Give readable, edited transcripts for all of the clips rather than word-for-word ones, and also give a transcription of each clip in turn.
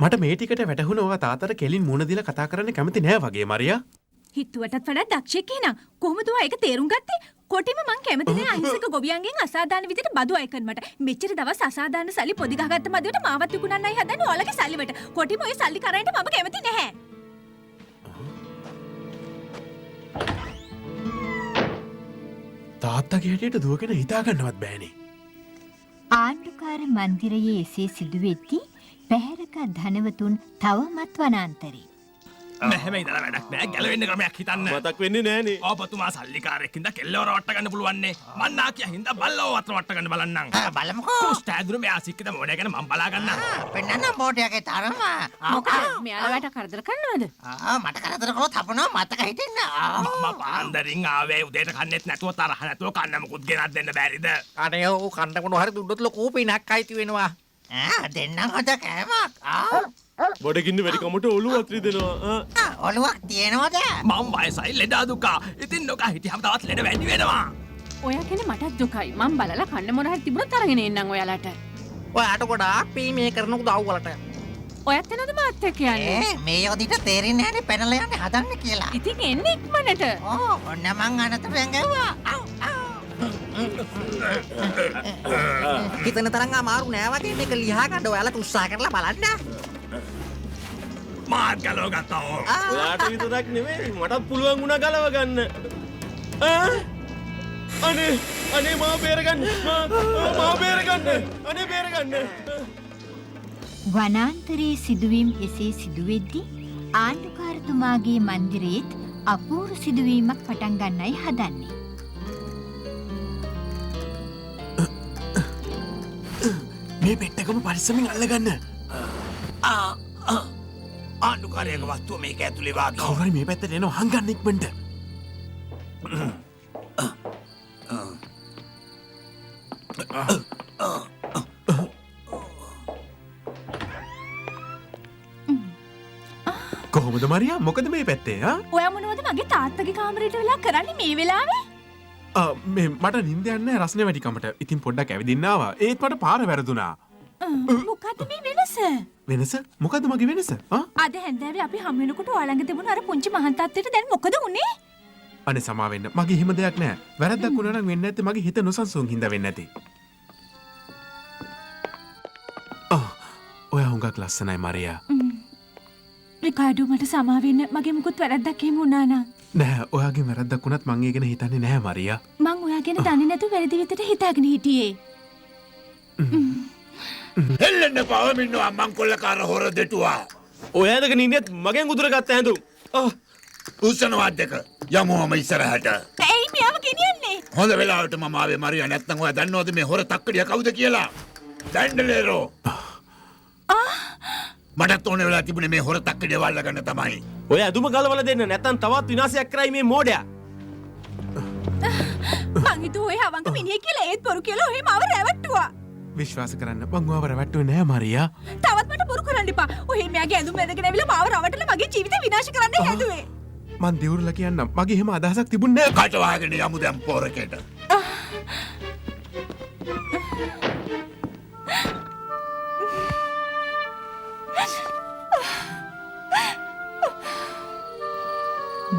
මට මේ ටිකට වැටහුණ ඔයා තාත්තට කෙලින් මුණ දීලා කතා කරන්න කැමති නෑ වගේ මරියා. හිතුවටත් වඩා දක්ෂයෙක් එහෙනම් කොහොමද ඔයා ඒක තේරුම් ගත්තේ? කොටිම මං කැමති නෑ අහිංසක ගොවියන්ගෙන් අසාධාරණ විදිහට බදු අය කරනවට. මෙච්චර දවස් අසාධාරණ සල්ලි පොදි ගහගත්ත මදිවට මාවත් විකුණන්නයි හදන්නේ ඔයාලගේ සල්ලි වලට. කොටිම ඔය සල්ලි කරායින්ට මම කැමති නැහැ. තාත්තගේ හැටියට දුවගෙන හිතා ගන්නවත් බෑනේ. ආණ්ඩුකාර මන්දිරයේ එසේ සිදුවෙද්දී පැහැරක ධනවතුන් තවමත් වනාන්තරේ. මෙහෙම ඉඳලා වැඩක් නෑ ගැලවෙන්න ක්‍රමයක් හිතන්න. මතක් වෙන්නේ නෑනේ. ඔබතුමා සල්ලිකාරයෙක් හින්දා කෙල්ලවර වට ගන්න පුළුවන්නේ. මං නාකියා හින්දා බල්ලව වතර වට ගන්න බලන්නම්. බලමුකෝ. කුස්ටාදුරු මෙයා සික්කිත මොඩේ ගැන මං බලා ගන්නම්. පෙන්නන්න බෝඩයගේ තරම. මොකද මෙයාලට කරදර කරනවද? මට කරදර කළොත් හපනවා මතක හිටින්න. මම පාන්දරින් ආවේ උදේට කන්නේත් නැතුව තරහ නැතුව කන්න මුකුත් ගෙනත් දෙන්න බැරිද? අනේ ඔව් කන්නකොන හරි දුන්නොත් ලොකු පිනක් අයිති වෙනවා. දෙන්නම් හොඳ කෑමක්. බඩගින්න වැඩි කමට ඔළුව අත්‍රි දෙනවා. ඔළුවක් තියෙනවද? මම වයසයි ලෙඩ දුකා. ඉතින් නොකා හිටියම තවත් ලෙඩ වැඩි වෙනවා. ඔයා කියන්නේ මටත් දුකයි. මං බලලා කන්න මොන හරි තිබුණත් අරගෙන එන්නම් ඔයාලට. ඔයාට ගොඩාක් මේ කරන උදව් වලට. ඔයත් එනවද මාත් එක්ක යන්නේ? මේ යොදිට තේරෙන්නේ නැහැනේ පැනලා යන්නේ හදන්න කියලා. ඉතින් එන්නේ ඉක්මනට. ඔන්න මං අනතුරෙන් ගැව්වා. හිතන තරම් අමාරු නෑ වගේ මේක ලියා ගන්න ඔයාලා උත්සාහ කරලා බලන්න. මාත් ගලව ගත්තා ඕ. ඔයාට විතරක් නෙමෙයි මටත් පුළුවන් වුණා ගලව ගන්න. අනේ මාව බේරගන්න. මාව බේරගන්න. අනේ බේරගන්න. වනාන්තරයේ සිදුවීම් එසේ සිදුවෙද්දී ආණ්ඩුකාරතුමාගේ මන්දිරයේත් අපූර්ව සිදුවීමක් පටන් ගන්නයි හදන්නේ. මේ පෙට්ටකම පරිස්සමින් අල්ලගන්න. ආණ්ඩුකාරයක වස්තුව මේක ඇතුලේ වාගේ. කවුරු හරි මේ පැත්තට එනවා හංගන්න ඉක්මනට. කොහොමද මරියා මොකද මේ පැත්තේ ඔයා මොනවද මගේ තාත්තගේ කාමරේට වෙලා කරන්නේ මේ වෙලාවේ? මේ මට නිින්ද යන්නේ රස්නේ වැඩි කමට. ඉතින් පොඩ්ඩක් ඇවිදින්න ආවා. ඒත් මට පාර වැරදුනා. මොකද්ද මේ වෙනස? වෙනස? මොකද්ද මගේ වෙනස? අද හැන්දෑවේ අපි හම් වෙනකොට ඔයාලඟ තිබුණ අර පුංචි මහන් තාත්තට දැන් මොකද උනේ? අනේ සමා වෙන්න. මගේ හිම දෙයක් නෑ. වැරද්දක් වුණා නම් වෙන්නේ නැත්තේ මගේ හිත නොසන්සුන් හින්දා වෙන්නේ නැති. ඔයා හුඟක් ලස්සනයි මරියා. රිකාඩෝ මට සමා වෙන්න. මගේ මුකුත් වැරද්දක් එහෙම වුණා නම්. නෑ ඔයාගේ වැරද්දක් වුණත් මං ඒ ගැන හිතන්නේ නැහැ මරියා. මං ඔයා ගැන දන්නේ නැතුව වැරදි විදිහට හිතාගෙන හිටියේ. හෙල්ලෙන්න පවමින්නවා මංකොල්ලකාර හොර දෙටුවා. ඔයාදක නින්දත් මගෙන් උදුරගත්ත හැඳුම්. උස්සනවත් දෙක යමුවම ඉස්සරහට. ඇයි මෙයාව ගෙනියන්නේ? හොඳ වෙලාවට මම ආවේ මරියා. නැත්නම් ඔයා දන්නවද මේ හොර තක්කඩිය කවුද කියලා? දැන්ඩලේරෝ. මටත් ඕනේ වෙලා තිබුණේ මේ හොර තක්කඩිය වල්ල ගන්න තමයි. ඔය ඇදුම ගලවලා දෙන්න නැත්නම් තවත් විනාශයක් කරයි මේ මෝඩයා. මං හිතුවේ ඔය අවංක මිනිහෙක් කියලා ඒත් බොරු කියලා ඔහෙ මාව රැවට්ටුවා. විශ්වාස කරන්න මං ඔයාව රැවට්ටුවේ නෑ මරියා. තවත් මට බොරු කරන්න එපා. ඔහෙ මෙයාගේ ඇඳුම් ඇඳගෙන ඇවිල්ලා මාව රවටලා මගේ ජීවිතේ විනාශ කරන්න හැදුවේ. මං දියුරුලා කියන්නම්. මගේ එහෙම අදහසක් තිබුණේ නෑ. කට වහගෙන යමු දැන් පොරකේට.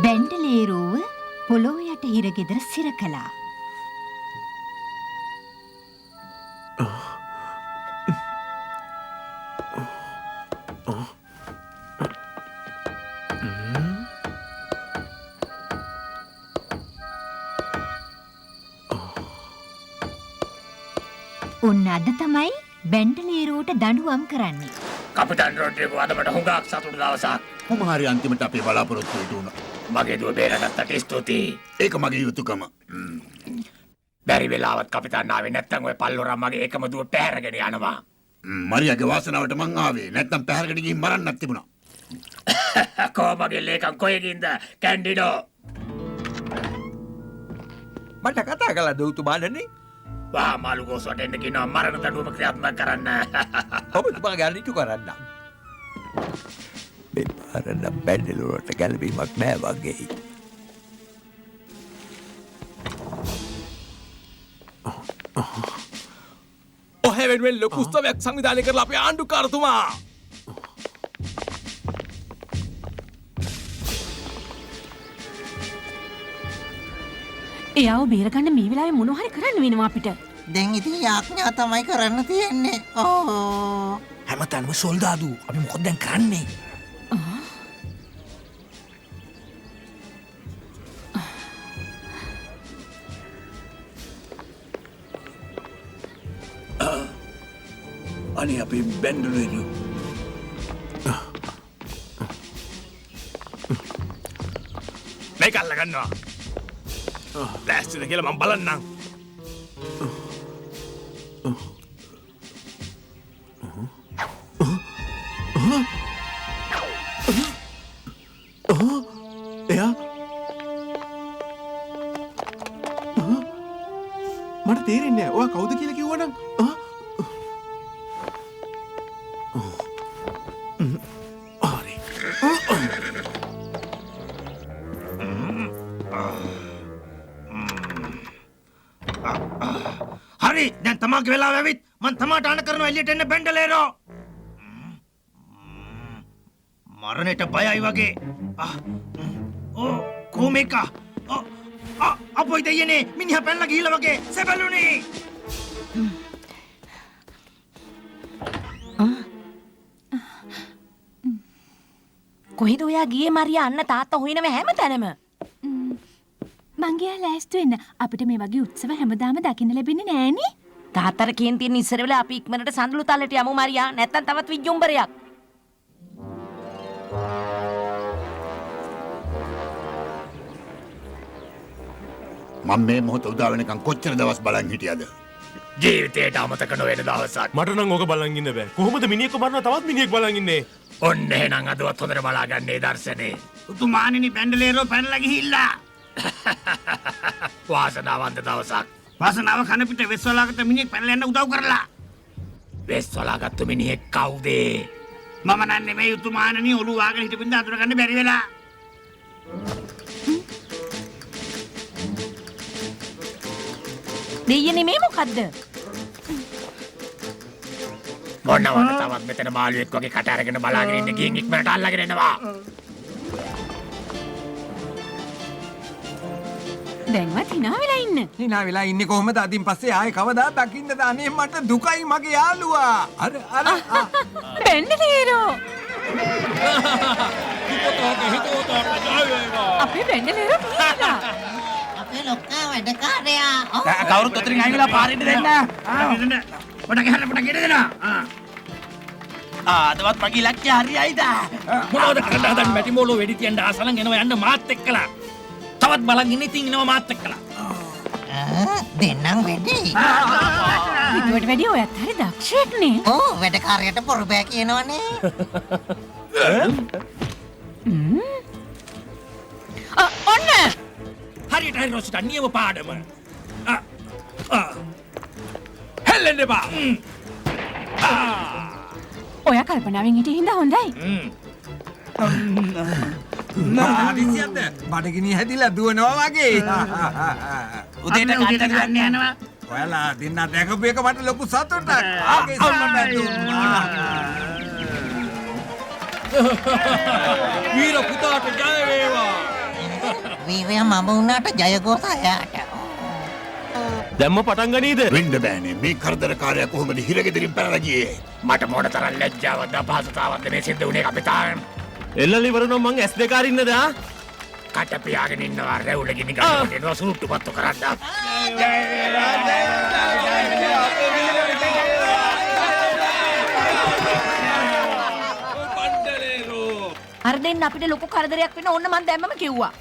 බැන්ඩලේරුව පොළොව යට හිරගෙදර සිර කළා. උන් අද තමයි බැන්ඩලේරුවට දඬුවම් කරන්නේ. කපිටාන් රොඩ්රිගෝ අද මට හුඟක් සතුටු දවසක්. කොහොමhari අන්තිමට අපේ බලාපොරොත්තු ඉටු වුණා. මගේ දුව බේරගත්තට ස්තුතියි. ඒක මගේ යුතුයකම. බැරි වෙලාවත් කපිටාන් ආවේ නැත්තම් ඔය පල්ලොරා මගේ එකම දුව පැහැරගෙන යනවා. මරියාගේ වාසනාවට මං ආවේ. නැත්තම් පැහැරගෙන ගිහින් මරන්නත් තිබුණා. කොහොමගේ ලේකම් කොහෙකින්ද කැන්ඩිඩෝ? මට කතා කළා දෞතුමාණනි. වා මාළු ගෝසුවට එන්න කියනවා මරණ දඬුවම ක්‍රියාත්මක කරන්න. ඔබතුමා ගැන කරන්න. මේ පාරන බැන්ඩලුවට ගැලවීමක් නෑ වගේ. ඔහෙ වෙනුවෙන් ලොකු උත්සවයක් සංවිධානය කරලා අපේ ආණ්ඩුකාරතුමා එයාව බේරගන්න මේ වෙලාවේ මොනවා හරි කරන්න වෙනවා අපිට. දැන් ඉතින් යාඥා තමයි කරන්න තියෙන්නේ. ඕ. හැමතැනම සොල්දාදු. අපි මොකද දැන් කරන්නේ? අනේ අපේ බැන්ඩලේරු මේක අල්ල ගන්නවා. ලෑස්තිද කියලා මම බලන්නම්. එයා මට තේරෙන්නේ නැහැ. ඔයා කවුද කියලා කිව්වනම් හරි. හරි දැන් තමාගේ වෙලාව ඇවිත් මං තමාට අණ කරනවා එළියට එන්න බැන්ඩලේරෝ. මරණයට බයයි වගේ. ඕ කොමේක. අපොයි දෙයනේ මිනිහා පැනලා ගිහිල්ලා වගේ සෙබළුනේ. කොහෙද ඔයා ගියේ මරියා අන්න තාත්තා හොයනව හැමතැනම. මං ගියා ලෑස්ති වෙන්න. අපිට මේ වගේ උත්සව හැමදාම දකින්න ලැබෙන්නේ නෑනේ. තාත්තට කියන තියෙන ඉස්සර වෙලා අපි ඉක්මනට සඳලු තලට යමු මරියා. නැත්තම් තවත් විජ්ජුම්බරයක්. මම මේ මොහොත උදා වෙනකන් කොච්චර දවස් බලන් හිටියද? ජීවිතේට අමතක නොවන දවසක්. මට නම් ඕක බලන් ඉන්න බෑ. කොහොමද මිනිහෙක්ව මරනවා තවත් මිනිහෙක් බලන් ඉන්නේ? ඔන්න එහෙනම් අදවත් හොඳට බලාගන්නේ දර්ශනේ. උතුමාණෙනි බැන්ඩලේරෝ පැනලා ගිහිල්ලා. වාසනාවන්ත දවසක්. වාසනාව කන පිට වෙස්වලාගත්ත මිනිහෙක් පැනලා යන්න උදව් කරලා. වෙස්වලාගත්ත මිනිහෙක් කවුද? මම නන්නේ මේ උතුමාණෙනි ඔළුව වාගෙන හිටපින්ද අඳුර ගන්න බැරි වෙලා. දෙයියනේ මේ මොකද්ද? මොනවද තවත් මෙතන මාළුවෙක් වගේ කට අරගෙන බලාගෙන ඉන්න ගින් ඉක්මනට අල්ලගෙන එනවා. දැන්වත් hina වෙලා ඉන්න. hina වෙලා ඉන්නේ කොහමද? අදින් පස්සේ ආයේ කවදා දකින්නද? අනේ මට දුකයි මගේ යාළුවා. අර බැන්ඩලේරෝ. අපේ බැන්ඩලේරෝ කියලා. අපේ ලොක්කා වැඩකාරයා. කවුරුත් ඔතරින් ආවිලා පාරෙන්න දෙන්න. පොඩ ගහන්න පොඩ ගෙඩ දෙනවා. අදවත් මගේ ඉලක්කය හරියයිද? මොනවද කරන්න හදන්නේ? මැටි මෝලෝ වෙඩි තියන්න ආසලන් එනවා යන්න මාත් එක්කලා. තවත් බලන් ඉන්න ඉතින් එනවා මාත් එක්කලා. දෙන්නම් වෙඩි. ඊට වැඩි ඔයත් හරි දක්ෂයෙක් නේ. ඕ වැඩකාරයට පොරු බෑ කියනවනේ. ඔන්න හරියට හරි රොසිට නියම පාඩම. හෙල්ලෙන්න එපා. ඔයා කල්පනාවෙන් හිටිය හින්දා හොඳයි. ආදිසියක්ද? බඩගිනි හැදිලා දුවනවා වගේ. උදේට කන්න ගන්න යනවා. ඔයාලා දෙන්න දැකපු එක මට ලොකු සතුටක්. ආගේ වීර පුතාට ජය වේවා. වීරයා මම වුණාට ජයගෝසායාට. දැම්ම පටන් ගනීද? වෙන්න බෑනේ. මේ කරදරකාරයා කොහොමද හිරගෙදරින් පැනලා ගියේ? මට මොන තරම් ලැජ්ජාවක්ද අපහසුතාවක්ද මේ සිද්ධ වුණේ කපිතාන්. එල්ලලි වරනවා මං S2 අරින්නද? කට පියාගෙන ඉන්නවා රැවුල ගිනි ගන්නකොට එනවා සුරුට්ටු පත්තු කරන්න. අර දෙන්න අපිට ලොකු කරදරයක් වෙන ඕන්න මං දැම්මම කිව්වා.